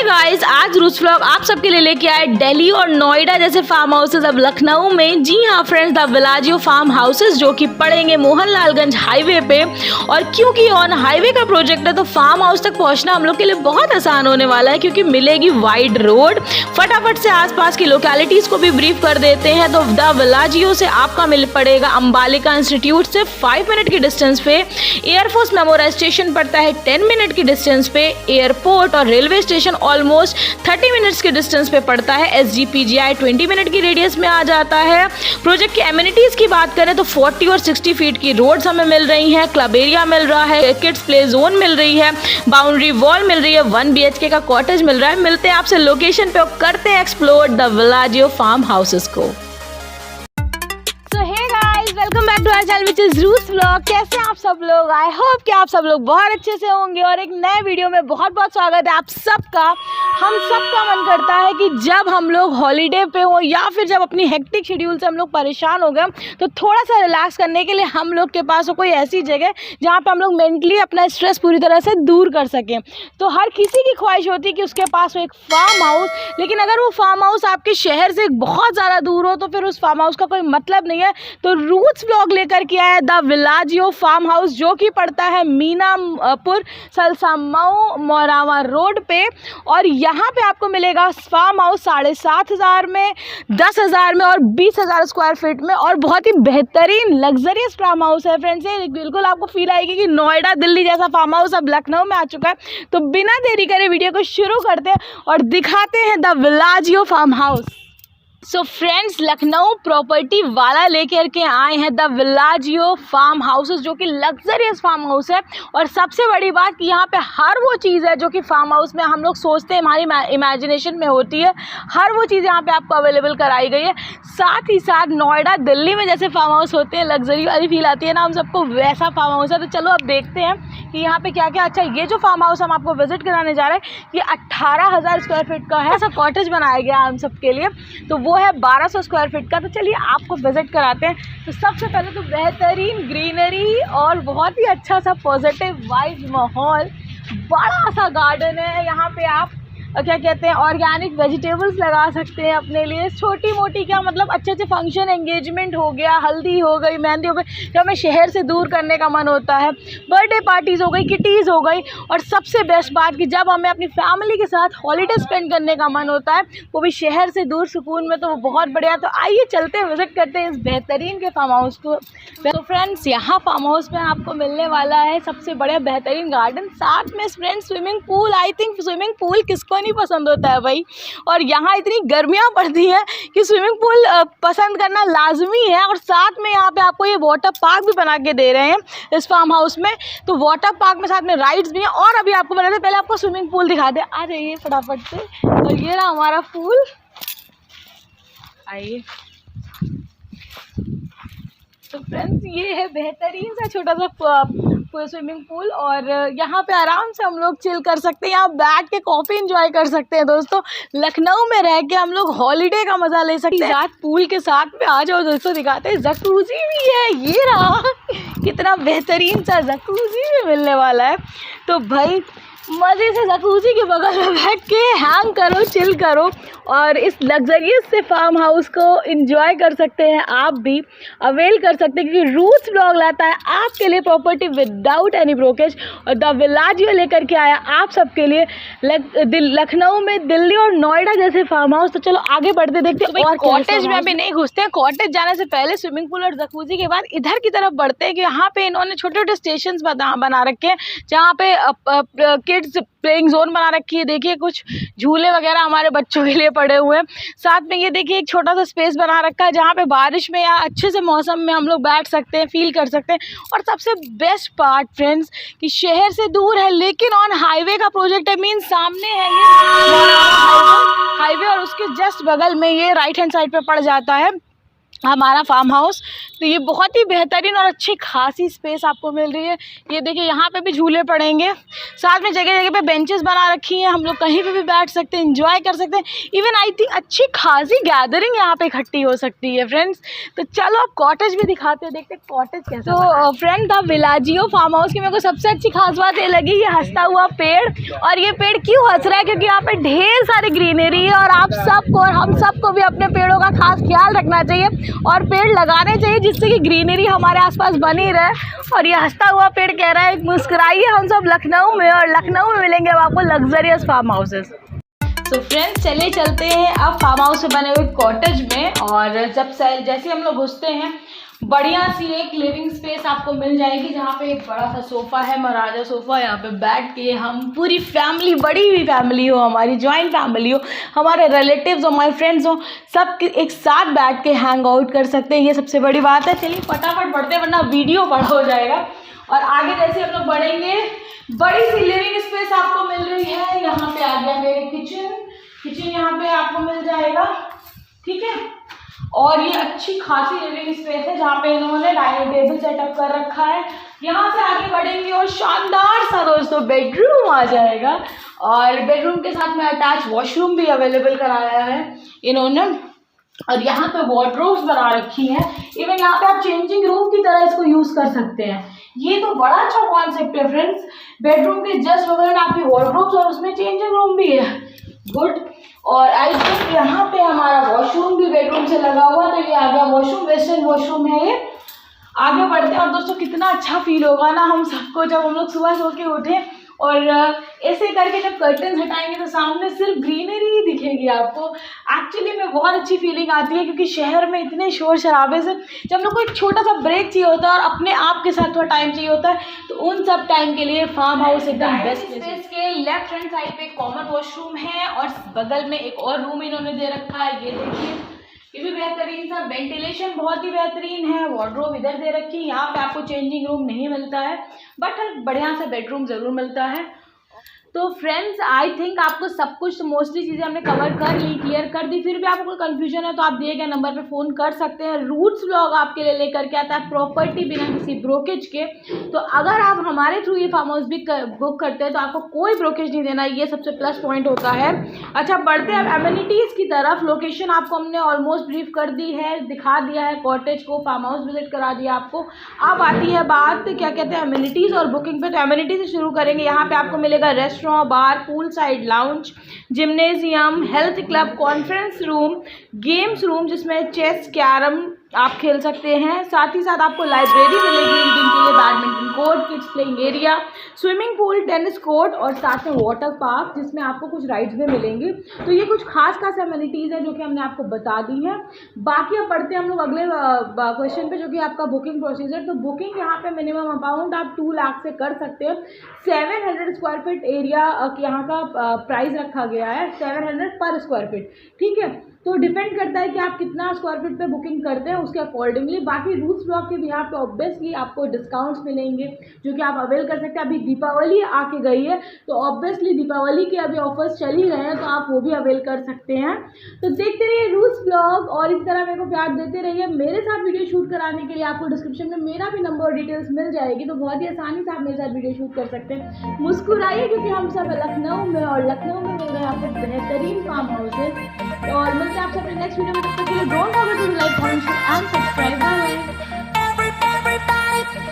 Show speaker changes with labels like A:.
A: Guys, आज roots vlog आप सबके लिए लेके आए दिल्ली और नोएडा जैसे फार्म हाउसेज अब लखनऊ में। जी हाँ friends, the Villagio farm houses जो कि पड़ेंगे मोहनलालगंज हाईवे पे। और क्योंकि ऑन हाईवे का प्रोजेक्ट है तो फार्म हाउस तक पहुंचना हम लोग के लिए बहुत आसान होने वाला है, क्योंकि मिलेगी वाइड रोड। फटाफट से आसपास की लोकेलिटीज को भी ब्रीफ कर देते हैं। तो द विलाजियो से आपका मिल पड़ेगा अंबालिका इंस्टीट्यूट से 5 मिनट की डिस्टेंस पे। एयरफोर्स मेमोरियल स्टेशन पड़ता है 10 मिनट की डिस्टेंस पे। एयरपोर्ट और रेलवे स्टेशन ऑलमोस्ट 30 मिनट्स के डिस्टेंस पे पड़ता है। SGPGI 20 मिनट की रेडियस में आ जाता है। प्रोजेक्ट की एमिनिटीज की बात करें तो 40 और 60 फीट की रोड्स हमें मिल रही हैं, क्लब एरिया मिल रहा है, किड्स प्ले जोन मिल रही है, बाउंड्री वॉल मिल रही है, 1 BHK का कॉटेज मिल रहा है। मिलते हैं आपसे लोकेशन पे और करते हैं explore the Villagio farm houses को। Welcome back to our channel which is Roots Vlog. कैसे हैं आप सब लोग? आई होप कि आप सब लोग बहुत अच्छे से होंगे और एक नए वीडियो में बहुत बहुत स्वागत है आप सबका। हम सबका मन करता है कि जब हम लोग हॉलीडे पे हो या फिर जब अपनी हेक्टिक शेड्यूल से हम लोग परेशान हो गए तो थोड़ा सा रिलैक्स करने के लिए हम लोग के पास हो कोई ऐसी जगह जहाँ पे हम लोग मेंटली अपना स्ट्रेस पूरी तरह से दूर कर सकें। तो हर किसी की ख्वाहिश होती है कि उसके पास हो एक फार्म हाउस, लेकिन अगर वो फार्म हाउस आपके शहर से बहुत ज़्यादा दूर हो तो फिर उस फार्म हाउस का कोई मतलब नहीं है। तो रूट्स व्लॉग लेकर के आया द विलाजियो फार्म हाउस जो कि पड़ता है मीनापुर सलसामऊ मोरावा रोड पे। और यहाँ पे आपको मिलेगा फार्म हाउस 7,500 में, 10,000 में और 20,000 स्क्वायर फीट में। और बहुत ही बेहतरीन लग्जरियस फार्म हाउस है फ्रेंड्स। ये बिल्कुल आपको फील आएगी कि नोएडा दिल्ली जैसा फार्म हाउस अब लखनऊ में आ चुका है। तो बिना देरी करे वीडियो को शुरू करते हैं और दिखाते हैं the Villagio farm house. So friends, Lucknow property वाला लेकर के आए हैं द विलाजियो फार्म हाउसेस जो कि लग्जरियस फार्म हाउस है। और सबसे बड़ी बात कि यहाँ पे हर वो चीज़ है जो कि फार्म हाउस में हम लोग सोचते हैं हमारी इमेजिनेशन में होती है, हर वो चीज़ यहाँ पे आपको अवेलेबल कराई गई है। साथ ही साथ नोएडा दिल्ली में जैसे फार्म हाउस होते हैं, लग्जरी वाली फील आती है ना, हम सबको वैसा फार्म हाउस है। तो चलो अब देखते हैं कि यहाँ पे क्या क्या। अच्छा, ये जो फार्म हाउस हम आपको विजिट कराने जा रहे हैं ये 18,000 स्क्वायर फीट का है। ऐसा कॉटेज बनाया गया हम सबके लिए, तो वो है 1200 स्क्वायर फीट का। तो चलिए आपको विजिट कराते हैं। तो सबसे पहले तो बेहतरीन ग्रीनरी और बहुत ही अच्छा सा पॉजिटिव वाइब माहौल, बड़ा सा गार्डन है। यहाँ पे आप क्या कहते हैं ऑर्गेनिक वेजिटेबल्स लगा सकते हैं अपने लिए। छोटी मोटी क्या मतलब अच्छे अच्छे फंक्शन, एंगेजमेंट हो गया, हल्दी हो गई, मेहंदी हो गई, जो हमें शहर से दूर करने का मन होता है, बर्थडे पार्टीज़ हो गई, किटीज़ हो गई। और सबसे बेस्ट बात कि जब हमें अपनी फैमिली के साथ हॉलीडे स्पेंड करने का मन होता है वो भी शहर से दूर सुकून में, तो वो बहुत बढ़िया। तो आइए चलते हैं, विजिट करते हैं इस बेहतरीन के फार्म हाउस को। तो फ्रेंड्स, यहाँ फार्म हाउस में आपको मिलने वाला है सबसे बढ़िया बेहतरीन गार्डन, साथ में friends swimming pool. I think swimming pool किसको नहीं पसंद होता है भाई। और यहाँ इतनी गर्मियाँ पड़ती हैं कि स्विमिंग पूल पसंद करना लाजमी है। और साथ में यहाँ पे आपको ये वाटर पार्क भी बना के दे रहे हैं इस फार्म हाउस में। तो वाटर पार्क में साथ में राइड्स भी हैं। और अभी आपको बता दें, पहले आपको स्विमिंग पूल दिखा दे, आ जाइए फटाफट से। और ये रहा हमारा पूल, आइए। तो फ्रेंड्स, ये है बेहतरीन सा छोटा सा स्विमिंग पूल और यहाँ पे आराम से हम लोग चिल कर सकते हैं, यहाँ बैठ के कॉफ़ी एंजॉय कर सकते हैं। दोस्तों, लखनऊ में रह के हम लोग हॉलीडे का मज़ा ले सकते हैं। साथ पूल के साथ में आ जाओ दोस्तों, दिखाते हैं जकूज़ी भी है। ये रहा कितना बेहतरीन सा जकूज़ी भी मिलने वाला है। तो भाई मज़े से जकूज़ी के बगल में बैठ के हैंग करो, चिल करो और इस लग्जरियस से फार्म हाउस को एंजॉय कर सकते हैं। आप भी अवेल कर सकते हैं क्योंकि रूट्स व्लॉग लाता है आपके लिए प्रॉपर्टी विदाउट एनी ब्रोकेज। और द विलाजियो लेकर के आया आप सबके लिए लखनऊ में दिल्ली और नोएडा जैसे फार्म हाउस। तो चलो आगे बढ़ते देखते हैं। और कॉटेज में अभी नहीं घुसते हैं, कॉटेज जाने से पहले स्विमिंग पूल और जकूज़ी के बाद इधर की तरफ बढ़ते हैं कि यहाँ पे इन्होंने छोटे छोटे स्टेशन बना रखे हैं जहाँ पे किड्स प्लेइंग जोन बना रखी है। देखिए कुछ झूले वगैरह हमारे बच्चों के लिए पड़े हुए हैं। साथ में ये देखिए एक छोटा सा स्पेस बना रखा है जहाँ पे बारिश में या अच्छे से मौसम में हम लोग बैठ सकते हैं, फील कर सकते हैं। और सबसे बेस्ट पार्ट फ्रेंड्स कि शहर से दूर है लेकिन ऑन हाईवे का प्रोजेक्ट है। मीन सामने है ये हाईवे और उसके जस्ट बगल में ये राइट हैंड साइड पे पड़ जाता है हमारा फार्म हाउस। तो ये बहुत ही बेहतरीन और अच्छी खासी स्पेस आपको मिल रही है। ये देखिए यहाँ पे भी झूले पड़ेंगे, साथ में जगह जगह पे बेंचेस बना रखी हैं, हम लोग कहीं पे भी बैठ सकते हैं, एंजॉय कर सकते हैं। इवन आई थिंक अच्छी खासी गैदरिंग यहाँ पे इकट्ठी हो सकती है फ्रेंड्स। तो चलो अब कॉटेज भी दिखाते हैं, देखते हैं कॉटेज कैसा। तो friend the Villagio farm house की मेरे को सबसे अच्छी खास बात ये लगी, ये हंसता हुआ पेड़। और ये पेड़ क्यों हंस रहा है? क्योंकि यहाँ पे ढेर सारी ग्रीनरी है और आप सबको और हम सबको भी अपने पेड़ों का खास ख्याल रखना चाहिए और पेड़ लगाने चाहिए, जिससे कि ग्रीनरी हमारे आसपास बनी रहे। और ये हंसता हुआ पेड़ कह रहा है मुस्कुराइए, हम सब लखनऊ में, और लखनऊ में मिलेंगे अब आपको लग्जरियस फार्म हाउसेस। तो फ्रेंड्स चलिए चलते हैं अब फार्म हाउस से बने हुए कॉटेज में। और जैसे हम लोग घुसते हैं, बढ़िया सी एक लिविंग स्पेस आपको मिल जाएगी, जहाँ पे एक बड़ा सा सोफ़ा है, महाराजा सोफ़ा। यहाँ पे बैठ के हम पूरी फैमिली, बड़ी हुई फैमिली हो, हमारी जॉइंट फैमिली हो, हमारे रिलेटिव्स हो, हमारे फ्रेंड्स हो, सब एक साथ बैठ के हैंग आउट कर सकते हैं। ये सबसे बड़ी बात है। चलिए फटाफट बढ़ते हैं वरना वीडियो बड़ा हो जाएगा। और आगे जैसे हम लोग बढ़ेंगे, बड़ी सी लिविंग स्पेस आपको मिल रही है। यहाँ पे आ गया मेरे किचन यहाँ पे आपको मिल जाएगा, ठीक है। और ये अच्छी खासी लिविंग स्पेस है जहाँ पे इन्होंने डाइनिंग टेबल सेटअप कर रखा है। यहाँ से आगे बढ़ेंगे और शानदार सा दोस्तों बेडरूम आ जाएगा। और बेडरूम के साथ में अटैच वॉशरूम भी अवेलेबल कराया है इन्होंने। और यहाँ पे वार्डरोब्स बना रखी हैं। इवन यहाँ पे आप चेंजिंग रूम की तरह इसको यूज़ कर सकते हैं। ये तो बड़ा अच्छा कॉन्सेप्ट है फ्रेंड्स। बेडरूम के जस्ट बगल में आपकी वार्डरोब्स और उसमें चेंजिंग रूम भी है, गुड। और आई थिंक यहाँ पे हमारा वॉशरूम भी बेडरूम से लगा हुआ, तो ये आ गया वॉशरूम, वेस्टर्न वॉशरूम है ये। आगे बढ़ते हैं और दोस्तों कितना अच्छा फील होगा ना हम सबको जब हम लोग सुबह सो के उठे और ऐसे करके जब कर्टन हटाएंगे तो सामने सिर्फ ग्रीनरी ही दिखेगी आपको। एक्चुअली में बहुत अच्छी फीलिंग आती है, क्योंकि शहर में इतने शोर शराबे से जब हम लोग को एक छोटा सा ब्रेक चाहिए होता है और अपने आप के साथ थोड़ा टाइम चाहिए होता है, तो उन सब टाइम के लिए फार्म हाउस एकदम बेस्ट स्पेस के लेफ्ट हैंड साइड पे कॉमन वॉशरूम है और बगल में एक और रूम इन्होंने दे रखा है। ये देखिए, ये भी बेहतरीन सा, वेंटिलेशन बहुत ही बेहतरीन है। वार्डरोब इधर दे रखी है। यहाँ पे आपको चेंजिंग रूम नहीं मिलता है, बट बढ़िया सा बेडरूम ज़रूर मिलता है। तो फ्रेंड्स आई थिंक आपको सब कुछ मोस्टली चीज़ें हमने कवर कर ली, क्लियर कर दी। फिर भी आपको कोई कन्फ्यूजन है तो आप दिए गए नंबर पे फ़ोन कर सकते हैं। रूट्स व्लॉग आपके लिए लेकर के आता है प्रॉपर्टी बिना किसी ब्रोकेज के। तो अगर आप हमारे थ्रू ये फार्म हाउस भी बुक करते हैं तो आपको कोई ब्रोकेज नहीं देना, ये सबसे प्लस पॉइंट होता है। अच्छा, बढ़ते हैं एमिनिटीज़ की तरफ। लोकेशन आपको हमने ऑलमोस्ट ब्रीफ कर दी है, दिखा दिया है कॉटेज को, फार्म हाउस विजिट करा दिया आपको। अब आती है बात क्या कहते हैं एमिनिटीज़ और बुकिंग पे। तो एमिनिटी से शुरू करेंगे। यहाँ पे आपको मिलेगा restaurant, bar, pool side lounge, gymnasium, health club, conference room, games room जिसमें चेस, कैरम आप खेल सकते हैं। साथ ही साथ आपको लाइब्रेरी मिलेगी रीडिंग के लिए, badminton court, kids playing area, swimming pool, tennis court और साथ में वाटर पार्क जिसमें आपको कुछ राइड्स भी मिलेंगी। तो ये कुछ खास एमिनिटीज़ है जो कि हमने आपको बता दी है। बाकी अब बढ़ते हैं हम लोग अगले क्वेश्चन पे, जो कि आपका बुकिंग प्रोसीजर। तो बुकिंग यहाँ पे मिनिमम अमाउंट आप 2 लाख से कर सकते हैं। 700 स्क्वायर फीट एरिया यहाँ का प्राइस रखा गया है, 700 पर स्क्वायर फीट, ठीक है। तो डिपेंड करता है कि आप कितना स्क्वायर फीट पे बुकिंग करते हैं उसके अकॉर्डिंगली। बाकी रूट्स ब्लॉक के भी यहाँ पे ऑब्वियसली आपको डिस्काउंट्स मिलेंगे जो कि आप अवेल कर सकते हैं। अभी दीपावली आके गई है तो ऑब्वियसली दीपावली के अभी ऑफर्स चल ही रहे हैं, तो आप वो भी अवेल कर सकते हैं। तो देखते रहिए रूट्स ब्लॉग और इस तरह मेरे को प्यार देते रहिए। मेरे साथ वीडियो शूट कराने के लिए आपको डिस्क्रिप्शन में मेरा भी नंबर और डिटेल्स मिल जाएगी, तो बहुत ही आसानी से आप मेरे साथ वीडियो शूट कर सकते हैं। मुस्कुराइए क्योंकि हम सब लखनऊ में, और लखनऊ में मिल रहे हैं आपको बेहतरीन फार्म हाउसेज। और मिलते हैं आपसे अपने नेक्स्ट वीडियो में। तब तक के लिए don't forget to like, comment and subscribe.